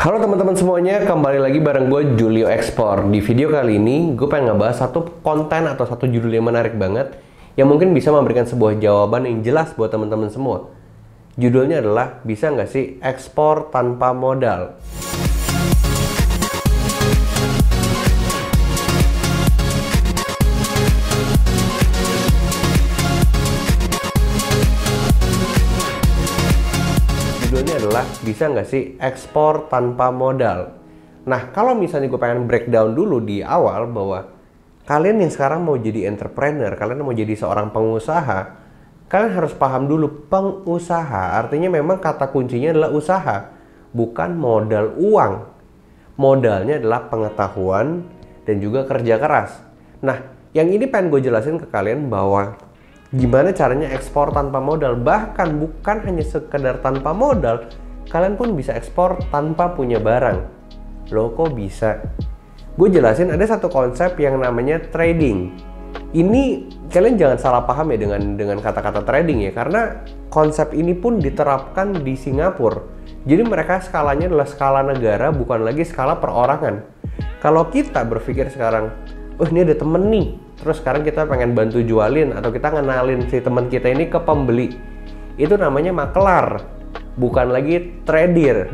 Halo teman-teman semuanya, kembali lagi bareng gue Julio Ekspor. Di video kali ini, gue pengen ngebahas satu konten atau satu judul yang menarik banget yang mungkin bisa memberikan sebuah jawaban yang jelas buat teman-teman semua. Judulnya adalah, bisa nggak sih ekspor tanpa modal? Judulnya adalah, bisa nggak sih ekspor tanpa modal? Nah, kalau misalnya gue pengen breakdown dulu di awal bahwa kalian yang sekarang mau jadi entrepreneur, kalian mau jadi seorang pengusaha, kalian harus paham dulu pengusaha. Artinya memang kata kuncinya adalah usaha, bukan modal uang. Modalnya adalah pengetahuan dan juga kerja keras. Nah, yang ini pengen gue jelasin ke kalian bahwa gimana caranya ekspor tanpa modal. Bahkan bukan hanya sekedar tanpa modal, kalian pun bisa ekspor tanpa punya barang. Loh, kok bisa? Gue jelasin, ada satu konsep yang namanya trading. Ini kalian jangan salah paham ya dengan kata-kata trading ya, karena konsep ini pun diterapkan di Singapura. Jadi mereka skalanya adalah skala negara, bukan lagi skala perorangan. Kalau kita berpikir sekarang, oh ini ada temen nih, terus sekarang kita pengen bantu jualin atau kita ngenalin si teman kita ini ke pembeli, itu namanya makelar, bukan lagi trader.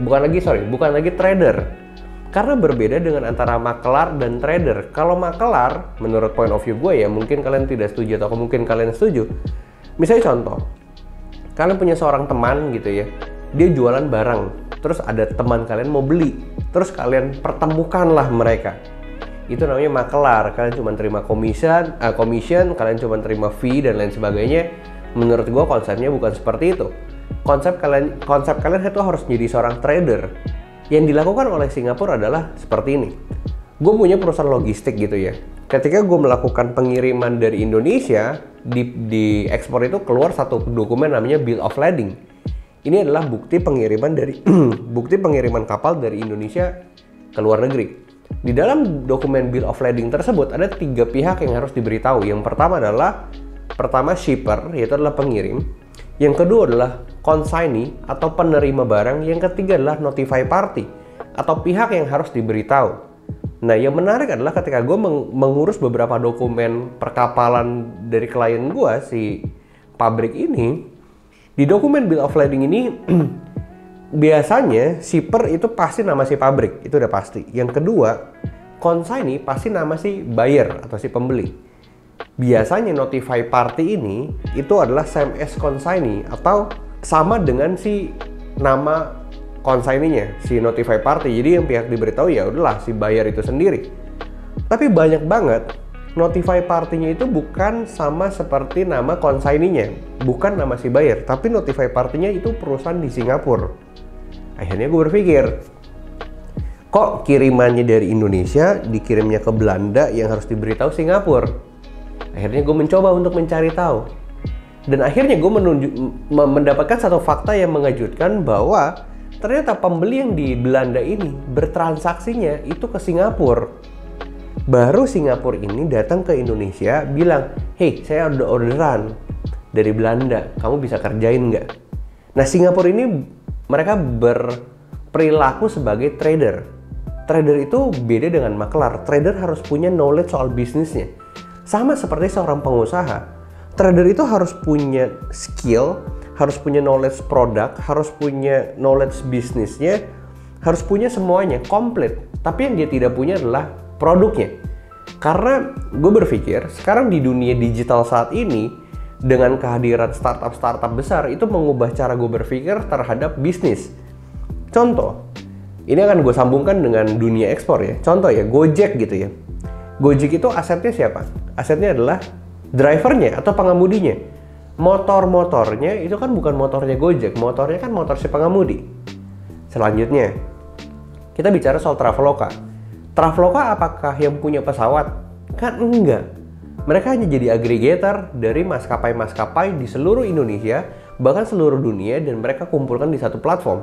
Karena berbeda dengan antara makelar dan trader. Kalau makelar, menurut point of view gue ya, mungkin kalian tidak setuju atau mungkin kalian setuju. Misalnya contoh, kalian punya seorang teman gitu ya, dia jualan barang, terus ada teman kalian mau beli, terus kalian pertemukanlah mereka. Itu namanya makelar. Kalian cuma terima commission, kalian cuma terima fee dan lain sebagainya. Menurut gue konsepnya bukan seperti itu. Konsep kalian itu harus menjadi seorang trader. Yang dilakukan oleh Singapura adalah seperti ini. Gue punya perusahaan logistik gitu ya. Ketika gue melakukan pengiriman dari Indonesia, di ekspor itu keluar satu dokumen namanya Bill of Lading. Ini adalah bukti pengiriman kapal dari Indonesia ke luar negeri. Di dalam dokumen Bill of Lading tersebut ada 3 pihak yang harus diberitahu. Yang pertama shipper, yaitu adalah pengirim. Yang kedua adalah consignee atau penerima barang. Yang ketiga adalah notify party atau pihak yang harus diberitahu. Nah, yang menarik adalah ketika gue mengurus beberapa dokumen perkapalan dari klien gue, si pabrik ini, di dokumen Bill of Lading ini biasanya shipper itu pasti nama si pabrik, itu udah pasti. Yang kedua, consignee pasti nama si buyer atau si pembeli. Biasanya notify party ini itu adalah same as consignee atau sama dengan si nama consignee-nya, si notify party. Jadi yang pihak diberitahu ya udahlah si buyer itu sendiri. Tapi banyak banget notify party-nya itu bukan sama seperti nama consignee-nya, bukan nama si buyer, tapi notify party-nya itu perusahaan di Singapura. Akhirnya gue berpikir, kok kirimannya dari Indonesia dikirimnya ke Belanda yang harus diberitahu Singapura? Akhirnya gue mencoba untuk mencari tahu. Dan akhirnya gue mendapatkan satu fakta yang mengejutkan bahwa ternyata pembeli yang di Belanda ini bertransaksinya itu ke Singapura. Baru Singapura ini datang ke Indonesia bilang, hey, saya ada orderan dari Belanda, kamu bisa kerjain nggak? Nah, Singapura ini mereka berperilaku sebagai trader. Trader itu beda dengan makelar. Trader harus punya knowledge soal bisnisnya. Sama seperti seorang pengusaha. Trader itu harus punya skill, harus punya knowledge produk, harus punya knowledge bisnisnya, harus punya semuanya, komplit. Tapi yang dia tidak punya adalah produknya. Karena gue berpikir, sekarang di dunia digital saat ini, dengan kehadiran startup besar, itu mengubah cara gue berpikir terhadap bisnis. Contoh, ini akan gue sambungkan dengan dunia ekspor ya. Contoh ya, Gojek gitu ya. Gojek itu asetnya siapa? Asetnya adalah drivernya atau pengemudinya. Motornya itu kan bukan motornya Gojek, motornya kan motor si pengemudi. Selanjutnya, kita bicara soal Traveloka. Traveloka apakah yang punya pesawat? Kan enggak. Mereka hanya jadi aggregator dari maskapai-maskapai di seluruh Indonesia, bahkan seluruh dunia, dan mereka kumpulkan di satu platform.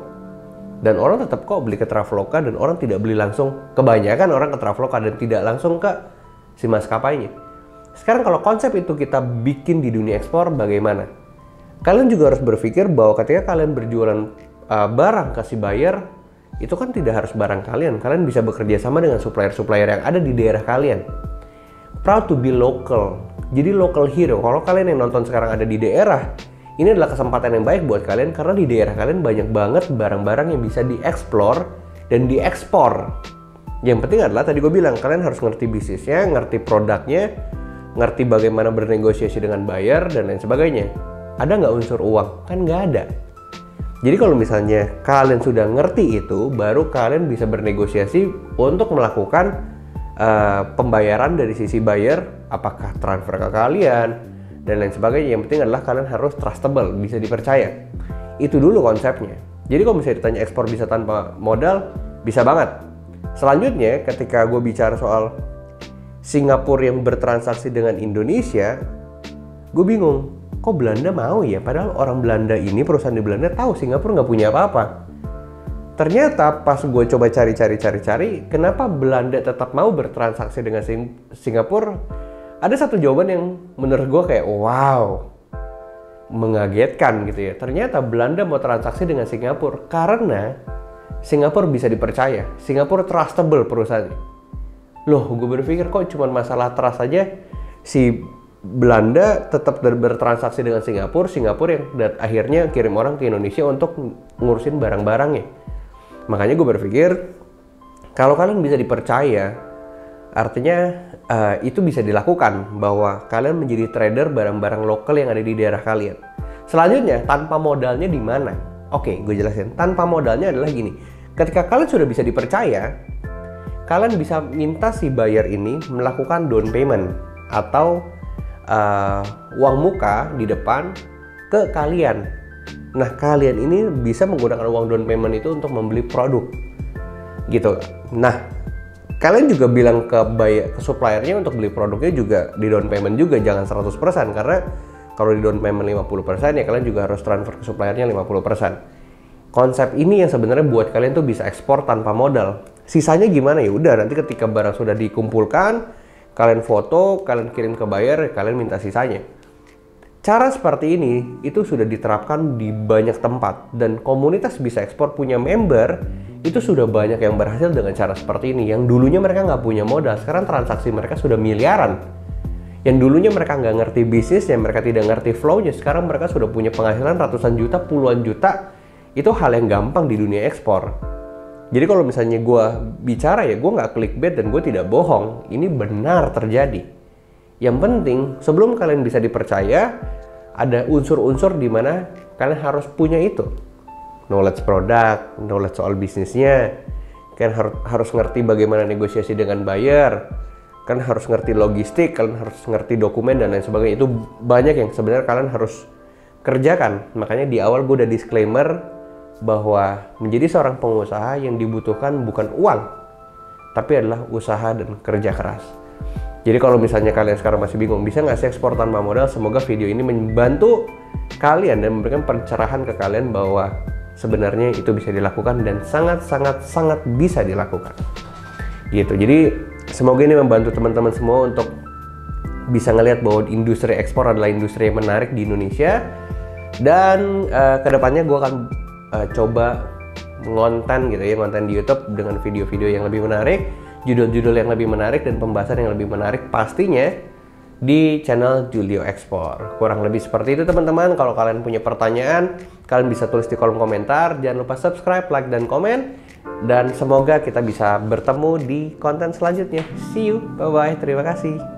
Dan orang tetap kok beli ke Traveloka, dan orang tidak beli langsung. Kebanyakan orang ke Traveloka dan tidak langsung ke si maskapainya. Sekarang kalau konsep itu kita bikin di dunia ekspor, bagaimana? Kalian juga harus berpikir bahwa ketika kalian berjualan barang ke si buyer, itu kan tidak harus barang kalian. Kalian bisa bekerja sama dengan supplier-supplier yang ada di daerah kalian. Proud to be local. Jadi local hero. Kalau kalian yang nonton sekarang ada di daerah, ini adalah kesempatan yang baik buat kalian karena di daerah kalian banyak banget barang-barang yang bisa dieksplor dan diekspor. Yang penting adalah tadi gue bilang, kalian harus ngerti bisnisnya, ngerti produknya, ngerti bagaimana bernegosiasi dengan buyer dan lain sebagainya. Ada nggak unsur uang? Kan nggak ada. Jadi kalau misalnya kalian sudah ngerti itu, baru kalian bisa bernegosiasi untuk melakukan pembayaran dari sisi buyer, apakah transfer ke kalian dan lain sebagainya. Yang penting adalah kalian harus trustable, bisa dipercaya. Itu dulu konsepnya. Jadi kalau misalnya ditanya ekspor bisa tanpa modal, bisa banget. Selanjutnya ketika gue bicara soal Singapura yang bertransaksi dengan Indonesia, gue bingung, kok Belanda mau ya? Padahal orang Belanda ini, perusahaan di Belanda tahu Singapura nggak punya apa-apa. Ternyata pas gue coba cari, kenapa Belanda tetap mau bertransaksi dengan Singapura? Ada satu jawaban yang menurut gue kayak wow, mengagetkan gitu ya. Ternyata Belanda mau transaksi dengan Singapura karena Singapura bisa dipercaya. Singapura trustable perusahaannya. Loh, gue berpikir kok cuma masalah trust aja si Belanda tetap bertransaksi dengan Singapura yang akhirnya kirim orang ke Indonesia untuk ngurusin barang-barangnya. Makanya gue berpikir kalau kalian bisa dipercaya, artinya itu bisa dilakukan bahwa kalian menjadi trader barang-barang lokal yang ada di daerah kalian. Selanjutnya, tanpa modalnya di mana? Oke, gue jelasin. Tanpa modalnya adalah gini. Ketika kalian sudah bisa dipercaya, kalian bisa minta si buyer ini melakukan down payment atau uang muka di depan ke kalian. Nah, kalian ini bisa menggunakan uang down payment itu untuk membeli produk gitu. Nah, kalian juga bilang ke suppliernya untuk beli produknya juga di down payment juga, jangan 100%, karena kalau di down payment 50% ya kalian juga harus transfer ke suppliernya 50%. Konsep ini yang sebenarnya buat kalian tuh bisa ekspor tanpa modal. Sisanya gimana? Ya udah, nanti ketika barang sudah dikumpulkan, kalian foto, kalian kirim ke buyer, kalian minta sisanya. Cara seperti ini itu sudah diterapkan di banyak tempat, dan komunitas bisa ekspor punya member itu sudah banyak yang berhasil dengan cara seperti ini. Yang dulunya mereka nggak punya modal, sekarang transaksi mereka sudah miliaran. Yang dulunya mereka nggak ngerti bisnisnya, mereka tidak ngerti flow-nya, sekarang mereka sudah punya penghasilan ratusan juta, puluhan juta. Itu hal yang gampang di dunia ekspor. Jadi kalau misalnya gue bicara ya gue nggak clickbait dan gue tidak bohong. Ini benar terjadi. Yang penting sebelum kalian bisa dipercaya, ada unsur-unsur di mana kalian harus punya itu. Knowledge produk, knowledge soal bisnisnya. Kalian harus ngerti bagaimana negosiasi dengan buyer. Kalian harus ngerti logistik, kalian harus ngerti dokumen dan lain sebagainya. Itu banyak yang sebenarnya kalian harus kerjakan. Makanya di awal gue udah disclaimer bahwa menjadi seorang pengusaha yang dibutuhkan bukan uang, tapi adalah usaha dan kerja keras. Jadi kalau misalnya kalian sekarang masih bingung bisa nggak sih ekspor tanpa modal, semoga video ini membantu kalian dan memberikan pencerahan ke kalian bahwa sebenarnya itu bisa dilakukan dan sangat bisa dilakukan. Gitu. Jadi semoga ini membantu teman-teman semua untuk bisa ngelihat bahwa industri ekspor adalah industri yang menarik di Indonesia, dan kedepannya gue akan coba ngonten gitu ya, ngonten di YouTube dengan video-video yang lebih menarik, judul-judul yang lebih menarik, dan pembahasan yang lebih menarik pastinya di channel Julio Ekspor. Kurang lebih seperti itu teman-teman. Kalau kalian punya pertanyaan, kalian bisa tulis di kolom komentar. Jangan lupa subscribe, like, dan komen. Dan semoga kita bisa bertemu di konten selanjutnya. See you, bye-bye, terima kasih.